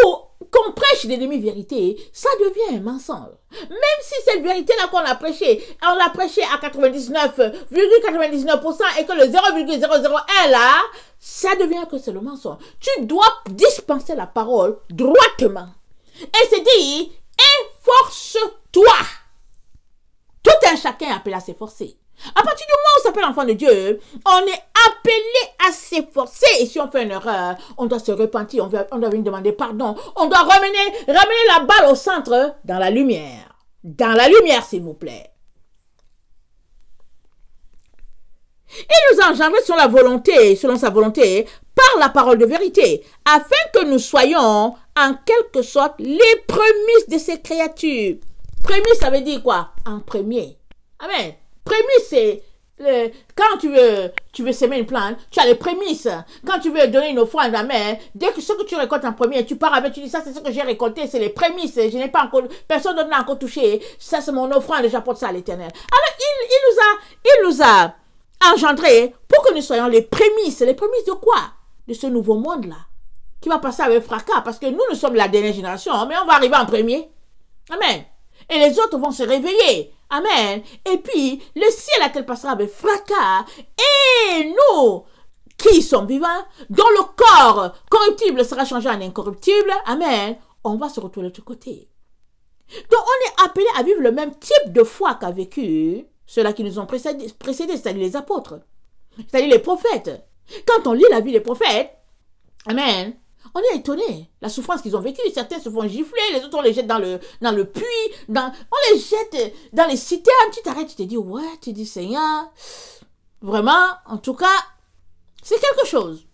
ou qu'on prêche des demi-vérités, ça devient un mensonge. Même si cette vérité-là qu'on a prêchée, on l'a prêchée à 99,99% et que le 0,001 là, ça devient que c'est le mensonge. Tu dois dispenser la parole droitement. Et c'est dit, efforce-toi. Tout un chacun est appelé à s'efforcer. À partir du moment où on s'appelle enfant de Dieu, on est appelé à s'efforcer. Et si on fait une erreur, on doit se repentir, on doit venir demander pardon. On doit ramener la balle au centre, dans la lumière. Dans la lumière, s'il vous plaît. Il nous a engendrés selon sa volonté, par la parole de vérité, afin que nous soyons, en quelque sorte, les prémices de ces créatures. Prémices, ça veut dire quoi? En premier. Amen. Prémices, c'est quand tu veux s'aimer une plante, tu as les prémices. Quand tu veux donner une offrande, amen, dès que ce que tu récoltes en premier, tu pars avec, tu dis ça c'est ce que j'ai récolté, c'est les prémices, je n'ai pas encore, personne ne l'a encore touché, ça c'est mon offrande et j'apporte ça à l'Éternel. Alors il nous a engendré pour que nous soyons les prémices. Les prémices de quoi? De ce nouveau monde-là, qui va passer avec fracas, parce que nous sommes la dernière génération, mais on va arriver en premier. Amen. Et les autres vont se réveiller. Amen. Et puis, le ciel à tel passera avec fracas. Et nous, qui sommes vivants, dont le corps corruptible sera changé en incorruptible. Amen. On va se retrouver de l'autre côté. Donc, on est appelé à vivre le même type de foi qu'a vécu ceux-là qui nous ont précédés, c'est-à-dire les apôtres, c'est-à-dire les prophètes. Quand on lit la vie des prophètes, amen, on est étonné. La souffrance qu'ils ont vécue, certains se font gifler, les autres on les jette dans le puits, on les jette dans les citernes. Tu t'arrêtes, tu te dis, ouais, tu dis, Seigneur, vraiment, en tout cas, c'est quelque chose.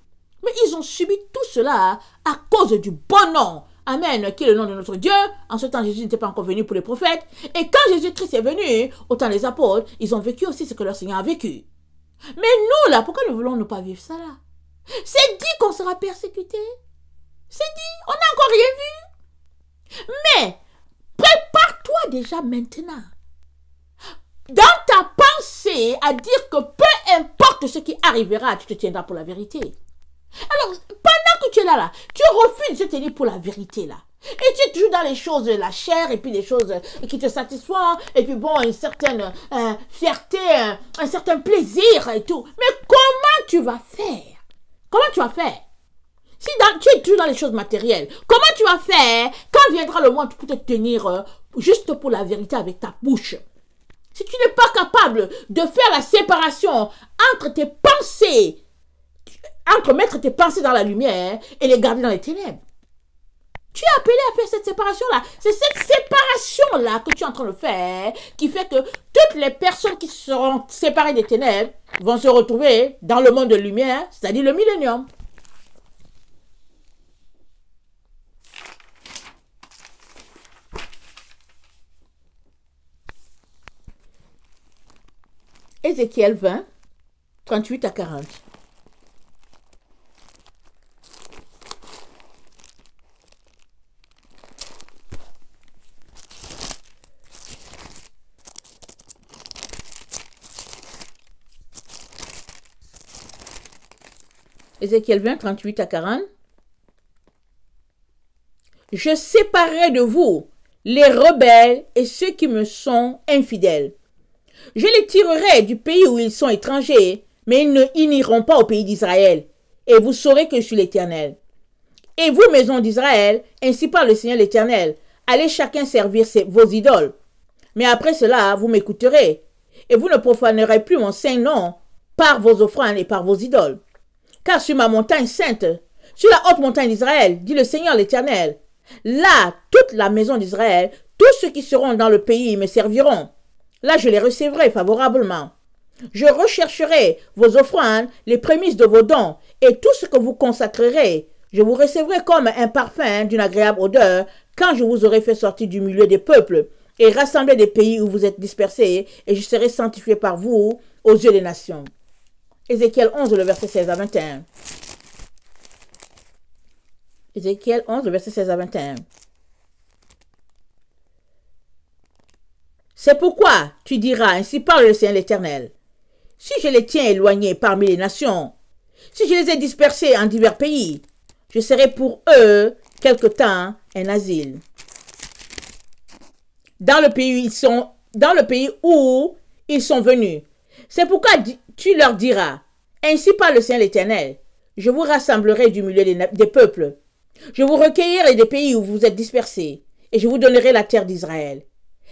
Mais ils ont subi tout cela à cause du bon nom. Amen, qui est le nom de notre Dieu. En ce temps, Jésus n'était pas encore venu pour les prophètes. Et quand Jésus-Christ est venu, autant les apôtres, ils ont vécu aussi ce que leur Seigneur a vécu. Mais nous, là, pourquoi ne voulons-nous pas vivre ça, là? C'est dit qu'on sera persécuté. C'est dit, on n'a encore rien vu. Mais, prépare-toi déjà maintenant. Dans ta pensée, à dire que peu importe ce qui arrivera, tu te tiendras pour la vérité. Alors, pendant que tu es là, tu refuses de te tenir pour la vérité, là. Et tu es toujours dans les choses de la chair, et puis des choses qui te satisfont, et puis bon, une certaine fierté, un certain plaisir et tout. Mais comment tu vas faire? Comment tu vas faire? Si tu es toujours dans les choses matérielles, comment tu vas faire quand viendra le moment pour te tenir juste pour la vérité avec ta bouche? Si tu n'es pas capable de faire la séparation entre tes pensées, entre mettre tes pensées dans la lumière et les garder dans les ténèbres. Tu es appelé à faire cette séparation-là. C'est cette séparation-là que tu es en train de faire qui fait que toutes les personnes qui seront séparées des ténèbres vont se retrouver dans le monde de lumière, c'est-à-dire le millénium. Ézéchiel 20, 38 à 40. Ézéchiel 20, 38 à 40. Je séparerai de vous les rebelles et ceux qui me sont infidèles. Je les tirerai du pays où ils sont étrangers, mais ils n'iront pas au pays d'Israël. Et vous saurez que je suis l'Éternel. Et vous, maison d'Israël, ainsi parle le Seigneur l'Éternel, allez chacun servir vos idoles. Mais après cela, vous m'écouterez, et vous ne profanerez plus mon saint nom par vos offrandes et par vos idoles. Car sur ma montagne sainte, sur la haute montagne d'Israël, dit le Seigneur l'Éternel, là, toute la maison d'Israël, tous ceux qui seront dans le pays me serviront. Là, je les recevrai favorablement. Je rechercherai vos offrandes, les prémices de vos dons, et tout ce que vous consacrerez. Je vous recevrai comme un parfum d'une agréable odeur, quand je vous aurai fait sortir du milieu des peuples, et rassembler des pays où vous êtes dispersés, et je serai sanctifié par vous aux yeux des nations. Ézéchiel 11, le verset 16 à 21. Ézéchiel 11, le verset 16 à 21. C'est pourquoi tu diras, ainsi parle le Seigneur l'Éternel, si je les tiens éloignés parmi les nations, si je les ai dispersés en divers pays, je serai pour eux quelque temps un asile. Dans le pays où ils sont venus. C'est pourquoi tu leur diras, ainsi parle le Seigneur l'Éternel, je vous rassemblerai du milieu des peuples, je vous recueillerai des pays où vous êtes dispersés, et je vous donnerai la terre d'Israël.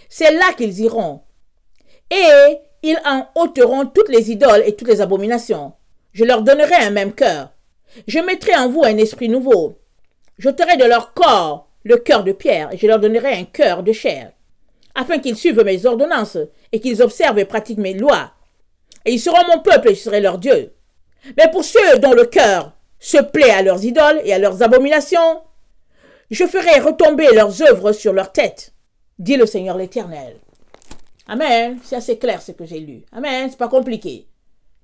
C'est là qu'ils iront, et ils en ôteront toutes les idoles et toutes les abominations. Je leur donnerai un même cœur. Je mettrai en vous un esprit nouveau. J'ôterai de leur corps le cœur de pierre, et je leur donnerai un cœur de chair, afin qu'ils suivent mes ordonnances, et qu'ils observent et pratiquent mes lois. Et ils seront mon peuple, et je serai leur Dieu. Mais pour ceux dont le cœur se plaît à leurs idoles et à leurs abominations, je ferai retomber leurs œuvres sur leur tête, dit le Seigneur l'Éternel. Amen. C'est assez clair ce que j'ai lu. Amen. C'est pas compliqué.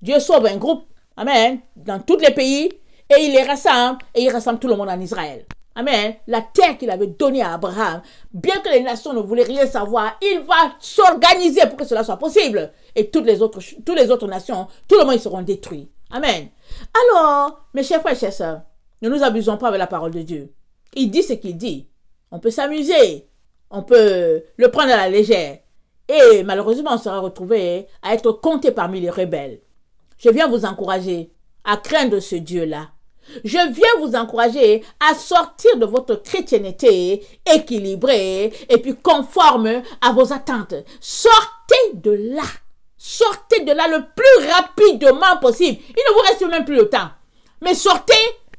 Dieu sauve un groupe, amen, dans tous les pays, et il les rassemble, et il rassemble tout le monde en Israël. Amen. La terre qu'il avait donnée à Abraham, bien que les nations ne voulaient rien savoir, il va s'organiser pour que cela soit possible. Et toutes les autres nations, tout le monde, ils seront détruits. Amen. Alors, mes chers frères et chers sœurs, ne nous abusons pas avec la parole de Dieu. Il dit ce qu'il dit. On peut s'amuser. On peut le prendre à la légère. Et malheureusement, on sera retrouvé à être compté parmi les rebelles. Je viens vous encourager à craindre ce Dieu-là. Je viens vous encourager à sortir de votre chrétienté équilibrée et puis conforme à vos attentes. Sortez de là. Sortez de là le plus rapidement possible. Il ne vous reste même plus le temps. Mais sortez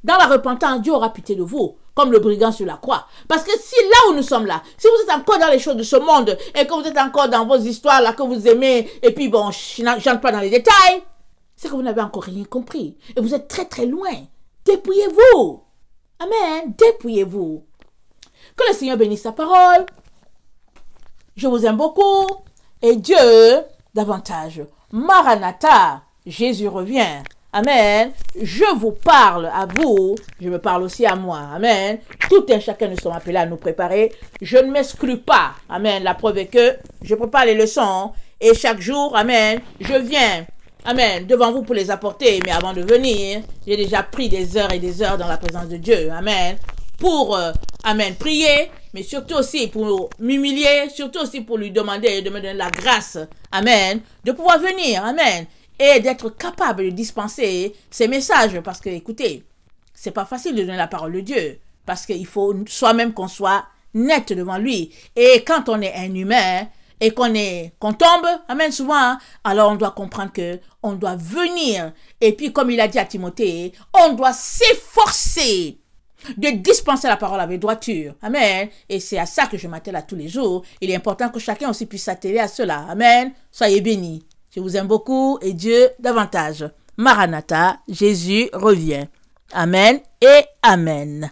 dans la repentance. Dieu aura pitié de vous, comme le brigand sur la croix. Parce que si là où nous sommes là, si vous êtes encore dans les choses de ce monde et que vous êtes encore dans vos histoires là que vous aimez, et puis bon, je n'entre pas dans les détails, c'est que vous n'avez encore rien compris. Et vous êtes très très loin. Dépouillez-vous. Amen. Dépouillez-vous. Que le Seigneur bénisse sa parole. Je vous aime beaucoup. Et Dieu davantage. Maranatha. Jésus revient. Amen. Je vous parle à vous. Je me parle aussi à moi. Amen. Tout un chacun nous sommes appelés à nous préparer. Je ne m'exclus pas. Amen. La preuve est que je prépare les leçons. Et chaque jour, amen, je viens. Amen. Devant vous pour les apporter. Mais avant de venir, j'ai déjà pris des heures et des heures dans la présence de Dieu. Amen. Pour, amen, prier. Mais surtout aussi pour m'humilier. Surtout aussi pour lui demander de me donner la grâce. Amen. De pouvoir venir. Amen. Et d'être capable de dispenser ces messages. Parce que, écoutez, c'est pas facile de donner la parole de Dieu. Parce qu'il faut soi-même qu'on soit net devant lui. Et quand on est un humain, et qu'on tombe, amen, souvent, alors on doit comprendre que on doit venir. Et puis, comme il a dit à Timothée, on doit s'efforcer de dispenser la parole avec droiture. Amen. Et c'est à ça que je m'attelle à tous les jours. Il est important que chacun aussi puisse s'atteler à cela. Amen. Soyez bénis. Je vous aime beaucoup et Dieu davantage. Maranatha, Jésus revient. Amen et Amen.